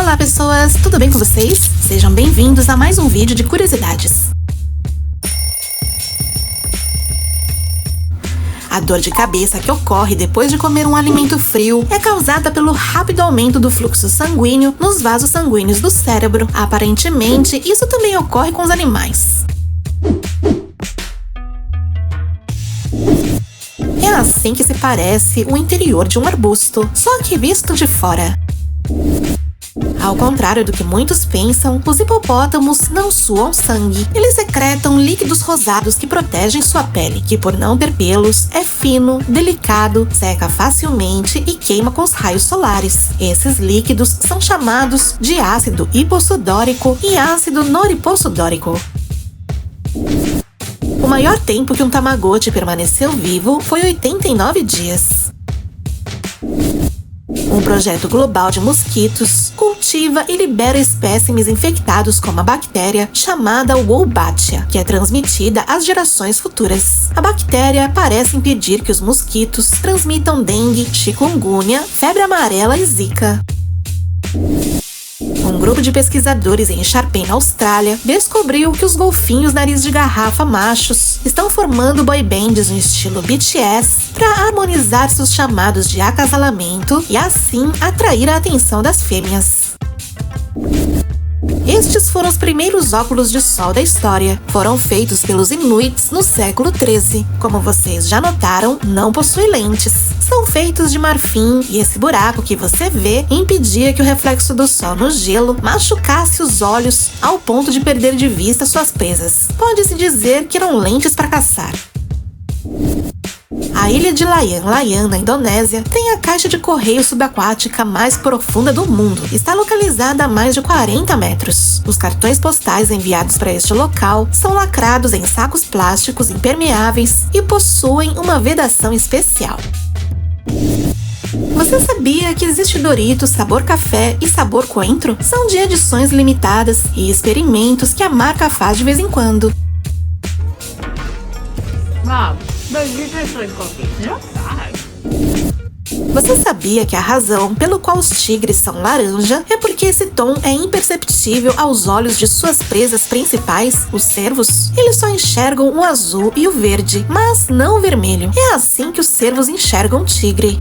Olá pessoas, tudo bem com vocês? Sejam bem-vindos a mais um vídeo de curiosidades. A dor de cabeça que ocorre depois de comer um alimento frio é causada pelo rápido aumento do fluxo sanguíneo nos vasos sanguíneos do cérebro. Aparentemente, isso também ocorre com os animais. É assim que se parece o interior de um arbusto, só que visto de fora. Ao contrário do que muitos pensam, os hipopótamos não suam sangue. Eles secretam líquidos rosados que protegem sua pele, que por não ter pelos, é fino, delicado, seca facilmente e queima com os raios solares. Esses líquidos são chamados de ácido hipossudórico e ácido noripossudórico. O maior tempo que um Tamagotchi permaneceu vivo foi 89 dias. Um projeto global de mosquitos cultiva e libera espécimes infectados com uma bactéria chamada Wolbachia, que é transmitida às gerações futuras. A bactéria parece impedir que os mosquitos transmitam dengue, chikungunya, febre amarela e zika. Um grupo de pesquisadores em Sharpen, na Austrália, descobriu que os golfinhos nariz de garrafa machos estão formando boy bands no estilo BTS para harmonizar seus chamados de acasalamento e assim atrair a atenção das fêmeas. Estes foram os primeiros óculos de sol da história. Foram feitos pelos Inuits no século XIII. Como vocês já notaram, não possuem lentes. São feitos de marfim e esse buraco que você vê impedia que o reflexo do sol no gelo machucasse os olhos ao ponto de perder de vista suas presas. Pode-se dizer que eram lentes para caçar. A ilha de Layang Layang, na Indonésia, tem a caixa de correio subaquática mais profunda do mundo. Está localizada a mais de 40 metros. Os cartões postais enviados para este local são lacrados em sacos plásticos impermeáveis e possuem uma vedação especial. Você sabia que existe Doritos sabor café e sabor coentro? São de edições limitadas e experimentos que a marca faz de vez em quando. Você sabia que a razão pelo qual os tigres são laranja é porque esse tom é imperceptível aos olhos de suas presas principais, os cervos? Eles só enxergam o azul e o verde, mas não o vermelho. É assim que os cervos enxergam o tigre.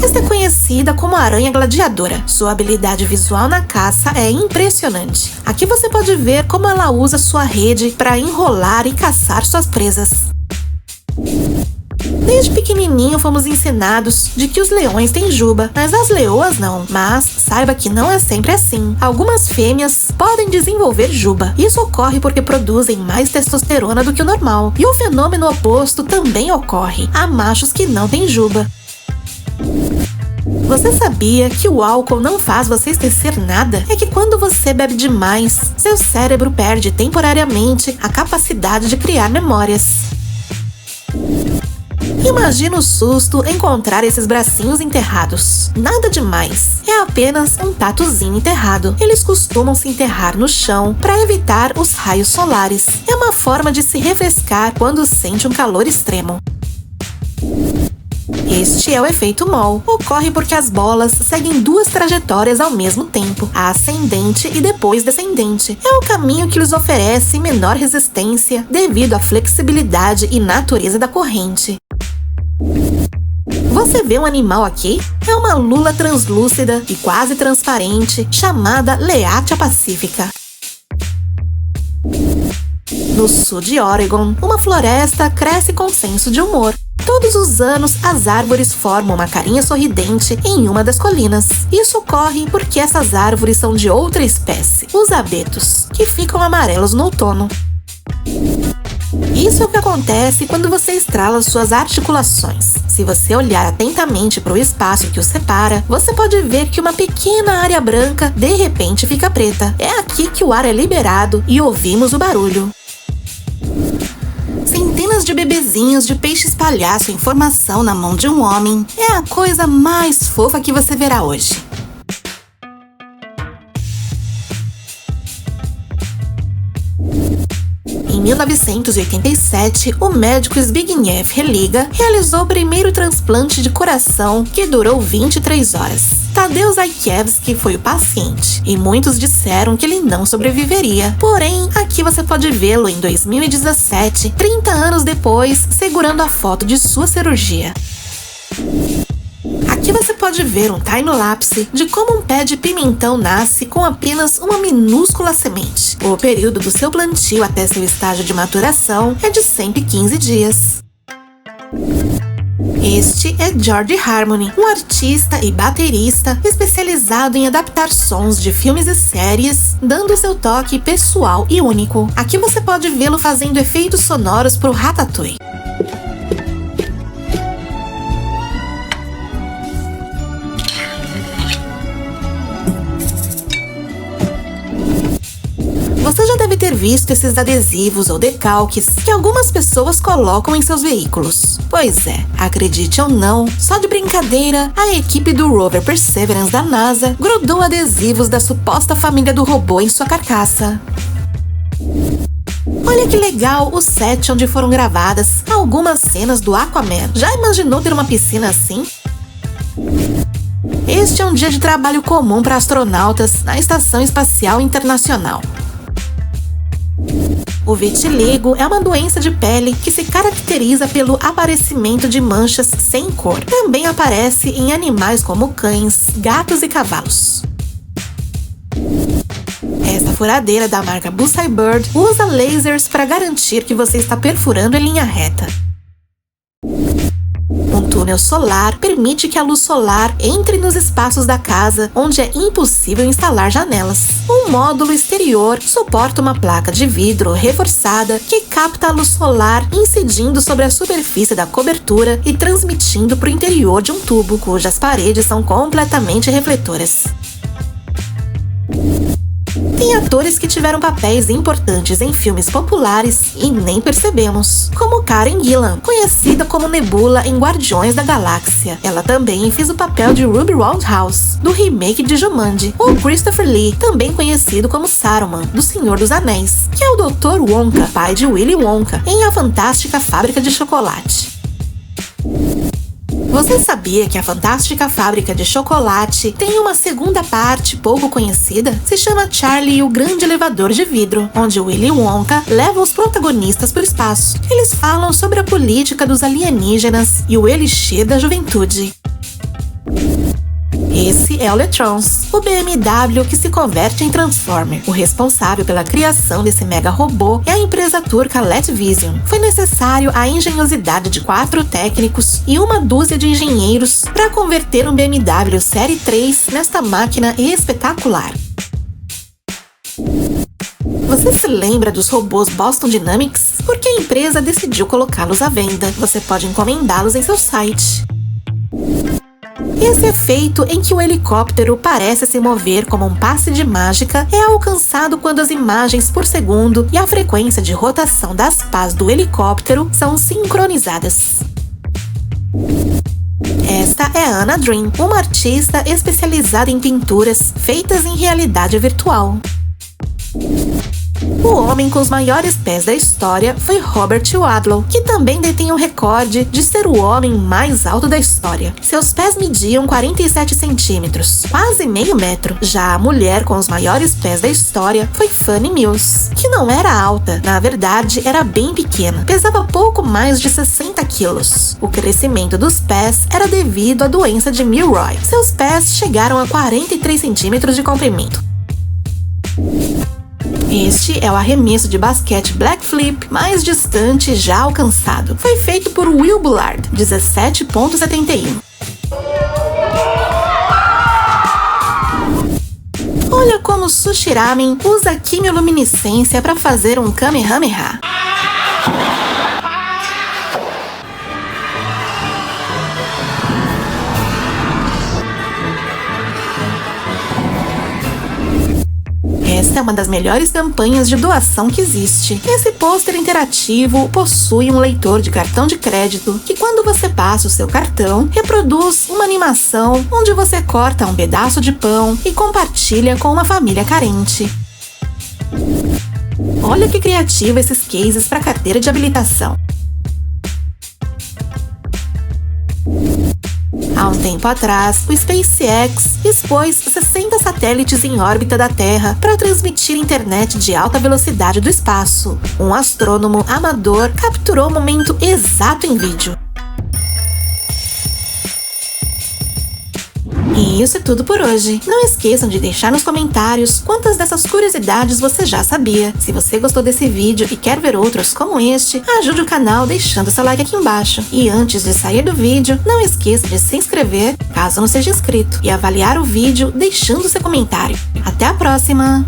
Esta é conhecida como aranha gladiadora. Sua habilidade visual na caça é impressionante. Aqui você pode ver como ela usa sua rede para enrolar e caçar suas presas. Desde pequenininho fomos ensinados de que os leões têm juba, mas as leoas não. Mas saiba que não é sempre assim. Algumas fêmeas podem desenvolver juba. Isso ocorre porque produzem mais testosterona do que o normal. E o fenômeno oposto também ocorre. Há machos que não têm juba. Você sabia que o álcool não faz você esquecer nada? É que quando você bebe demais, seu cérebro perde temporariamente a capacidade de criar memórias. Imagina o susto encontrar esses bracinhos enterrados. Nada demais, é apenas um tatuzinho enterrado. Eles costumam se enterrar no chão para evitar os raios solares. É uma forma de se refrescar quando sente um calor extremo. Este é o efeito Mol. Ocorre porque as bolas seguem duas trajetórias ao mesmo tempo, a ascendente e depois descendente. É o caminho que lhes oferece menor resistência devido à flexibilidade e natureza da corrente. Você vê um animal aqui? É uma lula translúcida e quase transparente chamada Leatia pacifica. No sul de Oregon, uma floresta cresce com senso de humor. Todos os anos, as árvores formam uma carinha sorridente em uma das colinas. Isso ocorre porque essas árvores são de outra espécie, os abetos, que ficam amarelos no outono. Isso é o que acontece quando você estrala suas articulações. Se você olhar atentamente para o espaço que os separa, você pode ver que uma pequena área branca de repente fica preta. É aqui que o ar é liberado e ouvimos o barulho. Centenas de bebezinhos de peixes palhaço em formação na mão de um homem é a coisa mais fofa que você verá hoje. Em 1987, o médico Zbigniew Religa realizou o primeiro transplante de coração, que durou 23 horas. Tadeusz Zajkiewski foi o paciente, e muitos disseram que ele não sobreviveria. Porém, aqui você pode vê-lo em 2017, 30 anos depois, segurando a foto de sua cirurgia. Aqui você pode ver um time-lapse de como um pé de pimentão nasce com apenas uma minúscula semente. O período do seu plantio até seu estágio de maturação é de 115 dias. Este é George Harmony, um artista e baterista especializado em adaptar sons de filmes e séries, dando seu toque pessoal e único. Aqui você pode vê-lo fazendo efeitos sonoros para o Ratatouille. Você já deve ter visto esses adesivos ou decalques que algumas pessoas colocam em seus veículos. Pois é, acredite ou não, só de brincadeira, a equipe do rover Perseverance da NASA grudou adesivos da suposta família do robô em sua carcaça. Olha que legal o set onde foram gravadas algumas cenas do Aquaman. Já imaginou ter uma piscina assim? Este é um dia de trabalho comum para astronautas na Estação Espacial Internacional. O vitiligo é uma doença de pele que se caracteriza pelo aparecimento de manchas sem cor. Também aparece em animais como cães, gatos e cavalos. Esta furadeira da marca Bussai Bird usa lasers para garantir que você está perfurando em linha reta. Um túnel solar permite que a luz solar entre nos espaços da casa onde é impossível instalar janelas. Um módulo exterior suporta uma placa de vidro reforçada que capta a luz solar incidindo sobre a superfície da cobertura e transmitindo para o interior de um tubo, cujas paredes são completamente refletoras. Tem atores que tiveram papéis importantes em filmes populares e nem percebemos, como Karen Gillan, conhecida como Nebula em Guardiões da Galáxia. Ela também fez o papel de Ruby Roundhouse, do remake de Jumanji, ou Christopher Lee, também conhecido como Saruman, do Senhor dos Anéis, que é o Dr. Wonka, pai de Willy Wonka, em A Fantástica Fábrica de Chocolate. Você sabia que a Fantástica Fábrica de Chocolate tem uma segunda parte pouco conhecida? Se chama Charlie e o Grande Elevador de Vidro, onde Willy Wonka leva os protagonistas para o espaço. Eles falam sobre a política dos alienígenas e o elixir da juventude. Esse é o Letrons, o BMW que se converte em Transformer. O responsável pela criação desse mega robô é a empresa turca Letvision. Foi necessário a engenhosidade de 4 técnicos e uma dúzia de engenheiros para converter um BMW Série 3 nesta máquina espetacular. Você se lembra dos robôs Boston Dynamics? Porque a empresa decidiu colocá-los à venda. Você pode encomendá-los em seu site. Esse efeito em que o helicóptero parece se mover como um passe de mágica é alcançado quando as imagens por segundo e a frequência de rotação das pás do helicóptero são sincronizadas. Esta é Anna Dream, uma artista especializada em pinturas feitas em realidade virtual. O homem com os maiores pés da história foi Robert Wadlow, que também detém o recorde de ser o homem mais alto da história. Seus pés mediam 47 centímetros, quase meio metro. Já a mulher com os maiores pés da história foi Fanny Mills, que não era alta, na verdade era bem pequena, pesava pouco mais de 60 quilos. O crescimento dos pés era devido à doença de Milroy. Seus pés chegaram a 43 centímetros de comprimento. Este é o arremesso de basquete Black Flip mais distante já alcançado. Foi feito por Will Bullard, 17,71. Olha como Sushi Ramen usa quimioluminescência para fazer um Kamehameha. Esta é uma das melhores campanhas de doação que existe. Esse pôster interativo possui um leitor de cartão de crédito que, quando você passa o seu cartão, reproduz uma animação onde você corta um pedaço de pão e compartilha com uma família carente. Olha que criativo esses cases para carteira de habilitação. Há um tempo atrás, o SpaceX expôs 60 satélites em órbita da Terra para transmitir internet de alta velocidade do espaço. Um astrônomo amador capturou o momento exato em vídeo. E isso é tudo por hoje. Não esqueçam de deixar nos comentários quantas dessas curiosidades você já sabia. Se você gostou desse vídeo e quer ver outros como este, ajude o canal deixando seu like aqui embaixo. E antes de sair do vídeo, não esqueça de se inscrever, caso não seja inscrito, e avaliar o vídeo deixando seu comentário. Até a próxima!